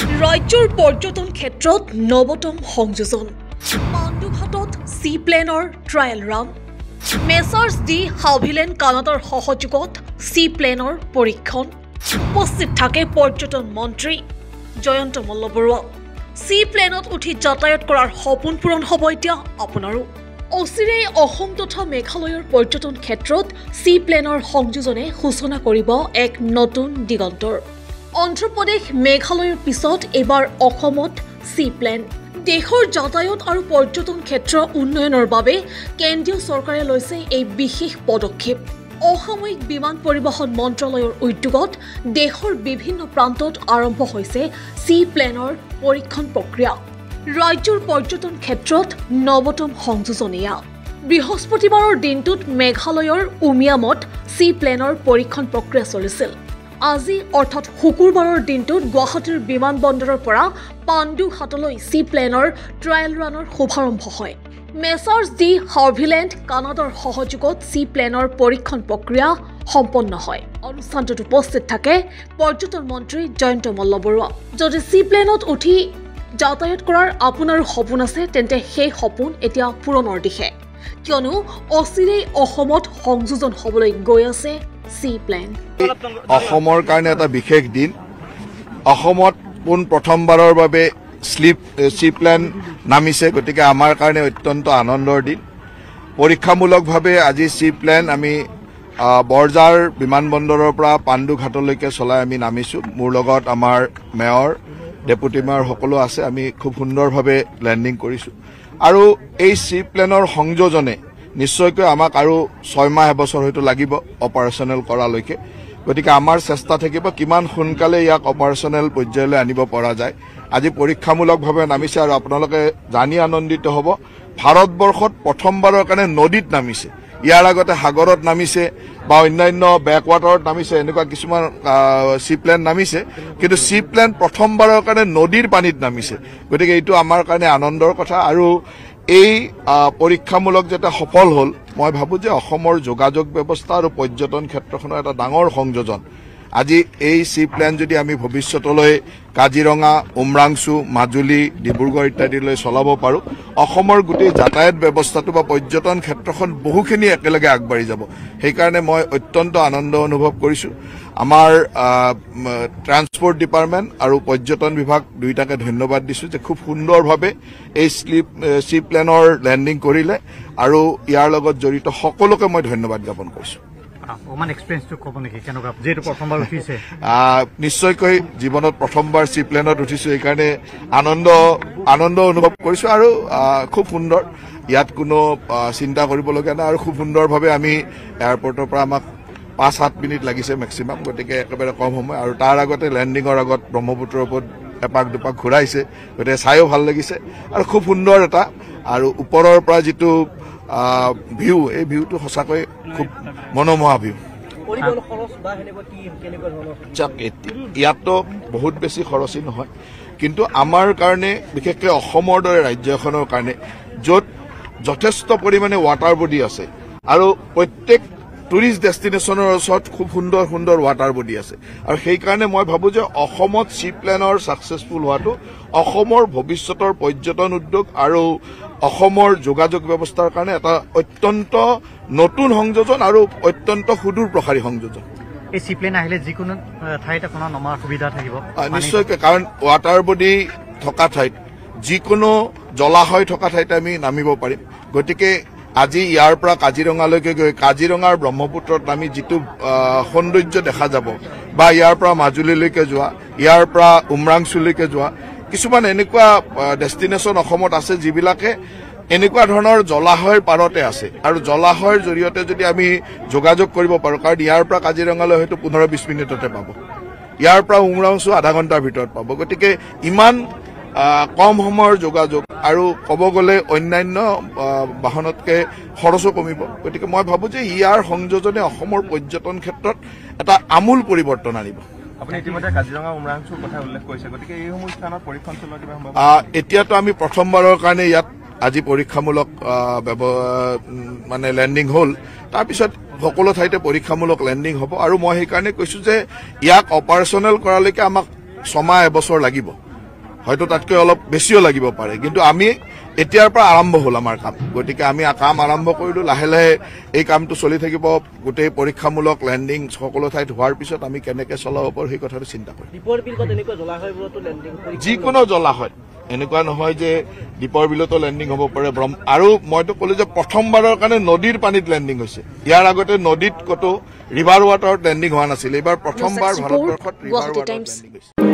ৰাজ্যৰ পৰ্যটন ক্ষেত্ৰত নৱতম সংযোজন পাণ্ডুঘাটত সি প্লেনৰ ট্ৰায়েল ৰান মেচাৰ্ছ ডি হাভিলেণ্ড কানাডাৰ সহযোগত সি প্লেনৰ পৰীক্ষণ উপস্থিত থাকে পৰ্যটন মন্ত্ৰী জয়ন্ত মল্লবৰুৱা সি প্লেনত উঠি যাতায়াত কৰাৰ সপোন পূৰণ হ'ব এতিয়া আপোনাৰো অচিৰেই অসম তথা মেঘালয়ৰ পৰ্যটন ক্ষেত্ৰত সি প্লেনৰ সংযোজনে সূচনা কৰিব এক নতুন দিগন্তৰ অন্ধ্ৰপ্ৰদেশ মেঘালয়ৰ পিছত এবাৰ অসমত সি প্লেন দেশৰ যাতায়াত আৰু পৰ্যটন ক্ষেত্ৰ উন্নয়নৰ বাবে কেন্দ্ৰীয় চৰকাৰে লৈছে এই বিশেষ পদক্ষেপ অসামৰিক বিমান পৰিবহণ মন্ত্ৰালয়ৰ উদ্যোগত দেশৰ বিভিন্ন প্ৰান্তত আৰম্ভ হৈছে সি প্লেনৰ পৰীক্ষণ প্ৰক্ৰিয়া ৰাজ্যৰ পৰ্যটন ক্ষেত্ৰত নৱতম সংযোজনীয়া বৃহস্পতিবাৰৰ দিনটোত মেঘালয়ৰ উমিয়ামত সি প্লেনৰ পৰীক্ষণ প্ৰক্ৰিয়া চলিছিল আজি অৰ্থাৎ শুকুৰবাৰৰ দিনটোত গুৱাহাটীৰ বিমানবন্দৰৰ পৰা পাণ্ডুঘাটলৈ সি প্লেনৰ ট্ৰায়েল ৰানৰ শুভাৰম্ভ হয় মেচাৰ্ছ ডি হাভিলেণ্ড কানাডাৰ সহযোগত সি প্লেনৰ পৰীক্ষণ প্ৰক্ৰিয়া সম্পন্ন হয় অনুষ্ঠানটোত উপস্থিত থাকে পৰ্যটন মন্ত্ৰী জয়ন্ত মল্লবৰুৱা যদি সি প্লেনত উঠি যাতায়াত কৰাৰ আপোনাৰ সপোন আছে তেন্তে সেই সপোন এতিয়া পূৰণৰ দিশে কিয়নো অচিৰেই অসমত সংযোজন হ'বলৈ গৈ আছে সি প্লেন অসমৰ কাৰণে এটা বিশেষ দিন অসমত পোন প্ৰথমবাৰৰ বাবে সি প্লেন নামিছে গতিকে আমাৰ কাৰণে অত্যন্ত আনন্দৰ দিন পৰীক্ষামূলকভাৱে আজি সি প্লেন আমি বৰজাৰ বিমানবন্দৰৰ পৰা পাণ্ডুঘাটলৈকে চলাই আমি নামিছো মোৰ লগত আমাৰ মেয়ৰ ডেপুটি মেয়ৰ সকলো আছে আমি খুব সুন্দৰভাৱে লেণ্ডিং কৰিছো আৰু এই সি প্লেনৰ সংযোজনে নিশ্চয়কৈ আমাক আৰু 6 মাহ এবছৰ হয়তো লাগিব অপাৰেশ্যনেল কৰালৈকে গতিকে আমাৰ চেষ্টা থাকিব কিমান সোনকালে ইয়াক অপাৰেশ্যনেল পৰ্যায়লৈ আনিব পৰা যায় আজি পৰীক্ষামূলকভাৱে নামিছে আৰু আপোনালোকে জানি আনন্দিত হ'ব ভাৰতবৰ্ষত প্ৰথমবাৰৰ কাৰণে নদীত নামিছে ইয়াৰ আগতে সাগৰত নামিছে বা অন্যান্য বেকৱাটাৰত নামিছে এনেকুৱা কিছুমান সি প্লেন নামিছে কিন্তু সি প্লেন প্ৰথমবাৰৰ কাৰণে নদীৰ পানীত নামিছে গতিকে এইটো আমাৰ কাৰণে আনন্দৰ কথা আৰু এই পৰীক্ষামূলক যেটা সফল হল মই ভাবো যে অসমৰ যোগাযোগ ব্যৱস্থা আৰু পৰ্যটন ক্ষেত্ৰখনৰ এটা ডাঙৰ সংযোজন আজি এই সি প্লেন যদি আমি ভৱিষ্যতলৈ কাজিৰঙা উমৰাংচু মাজুলী ডিব্ৰুগড় ইত্যাদিলৈ চলাব পাৰো অসমৰ গোটেই যাতায়াত ব্যৱস্থাটো বা পৰ্যটন ক্ষেত্ৰখন বহুখিনি একেলগে আগবাঢ়ি যাব সেইকাৰণে মই অত্যন্ত আনন্দ অনুভৱ কৰিছো আমাৰ ট্ৰান্সপোৰ্ট ডিপাৰ্টমেণ্ট আৰু পৰ্যটন বিভাগ দুইটাকে ধন্যবাদ দিছো যে খুব সুন্দৰভাৱে এই সি প্লেনৰ লেণ্ডিং কৰিলে আৰু ইয়াৰ লগত জড়িত সকলোকে মই ধন্যবাদ জ্ঞাপন কৰিছো নিশ্চয়কৈ জীৱনত প্ৰথমবাৰ সি প্লেনত উঠিছো এইকাৰণে আনন্দ অনুভৱ কৰিছো আৰু খুব সুন্দৰ ইয়াত কোনো চিন্তা কৰিবলগীয়া নাই আৰু খুব সুন্দৰভাৱে আমি এয়াৰপৰ্টৰ পৰা আমাক 5-7 মিনিট লাগিছে মেক্সিমাম গতিকে একেবাৰে কম সময় আৰু তাৰ আগতে লেণ্ডিঙৰ আগত ব্ৰহ্মপুত্ৰৰ ওপৰত এপাক দুপাক ঘূৰাইছে গতিকে চাইও ভাল লাগিছে আৰু খুব সুন্দৰ এটা আৰু ওপৰৰ পৰা যিটো ভিউ এই ভিউটো সঁচাকৈ খুব মনোমোহা ভিউ ইয়াতো বহুত বেছি খৰচী নহয় কিন্তু আমাৰ কাৰণে বিশেষকৈ অসমৰ দৰে ৰাজ্য এখনৰ কাৰণে য'ত যথেষ্ট পৰিমাণে ৱাটাৰ বডি আছে আৰু প্ৰত্যেক টুৰিষ্ট ডেষ্টিনেশ্যনৰ ওচৰত খুব সুন্দৰ সুন্দৰ ৱাটাৰ বডি আছে আৰু সেইকাৰণে মই ভাবো যে অসমত সি প্লেনৰ ছাকচেছফুল হোৱাটো অসমৰ ভৱিষ্যতৰ পৰ্যটন উদ্যোগ আৰু অসমৰ যোগাযোগ ব্যৱস্থাৰ কাৰণে এটা অত্যন্ত নতুন সংযোজন আৰু অত্যন্ত সুদূৰ প্ৰসাৰী সংযোজন এই সি প্লেন আহিলে যিকোনো ঠাইত আপোনাৰ নমাৰ সুবিধা থাকিব নিশ্চয়কৈ কাৰণ ৱাটাৰ বডি থকা ঠাইত যিকোনো জলাশয় থকা ঠাইত আমি নামিব পাৰিম গতিকে আজি ইয়াৰ পৰা কাজিৰঙালৈকে গৈ কাজিৰঙাৰ ব্ৰহ্মপুত্ৰত নামি যিটো সৌন্দৰ্য দেখা যাব বা ইয়াৰ পৰা মাজুলীলৈকে যোৱা ইয়াৰ পৰা উমৰাংচুলৈকে যোৱা কিছুমান এনেকুৱা ডেষ্টিনেশ্যন অসমত আছে যিবিলাকে এনেকুৱা ধৰণৰ জলাশয়ৰ পাৰতে আছে আৰু জলাশয়ৰ জৰিয়তে যদি আমি যোগাযোগ কৰিব পাৰোঁ কাৰণ ইয়াৰ পৰা কাজিৰঙালৈ হয়তো 15-20 মিনিটতে পাব ইয়াৰ পৰা উমৰাংচু আধা ঘণ্টাৰ ভিতৰত পাব গতিকে ইমান কম সময়ৰ যোগাযোগ আৰু ক'ব গ'লে অন্যান্য বাহনতকৈ খৰচো কমিব গতিকে মই ভাবো যে ইয়াৰ সংযোজনে অসমৰ পৰ্যটন ক্ষেত্ৰত এটা আমূল পৰিৱৰ্তন আনিব আপুনি ইতিমধ্যে কাজিৰঙা উমৰাংচুৰ কথা উল্লেখ কৰিছে গতিকে এই সমূহ স্থানত পৰীক্ষণ চলোৱা কিবা সম্ভৱ এতিয়াতো আমি প্ৰথমবাৰৰ কাৰণে ইয়াত আজি পৰীক্ষামূলক মানে লেণ্ডিং হ'ল তাৰপিছত সকলো ঠাইতে পৰীক্ষামূলক লেণ্ডিং হ'ব আৰু মই সেইকাৰণে কৈছো যে ইয়াক অপাৰেশ্যনেল কৰালৈকে আমাক 6 মাহ এবছৰ লাগিব হয়তো তাতকৈ অলপ বেছিও লাগিব পাৰে কিন্তু আমি এতিয়াৰ পৰা আৰম্ভ হ'ল আমাৰ কাম গতিকে আমি কাম আৰম্ভ কৰিলো লাহে লাহে এই কামটো চলি থাকিব গোটেই পৰীক্ষামূলক লেণ্ডিং সকলো ঠাইত হোৱাৰ পিছত আমি কেনেকৈ চলাব পাৰোঁ সেই কথাটো চিন্তা কৰিম দীপৰ বিলত এনেকুৱা জলাশয়বোৰতো লেণ্ডিং যিকোনো জলাশয় এনেকুৱা নহয় যে দীপৰ বিলতো লেণ্ডিং হ'ব পাৰে আৰু মইতো ক'লো যে প্ৰথমবাৰৰ কাৰণে নদীৰ পানীত লেণ্ডিং হৈছে ইয়াৰ আগতে নদীত ক'তো ৰিভাৰ ৱাটাৰত লেণ্ডিং হোৱা নাছিল এইবাৰ প্ৰথমবাৰ ভাৰতবৰ্ষত ৰিভাৰ ৱাটাৰত লেণ্ডিং হৈছে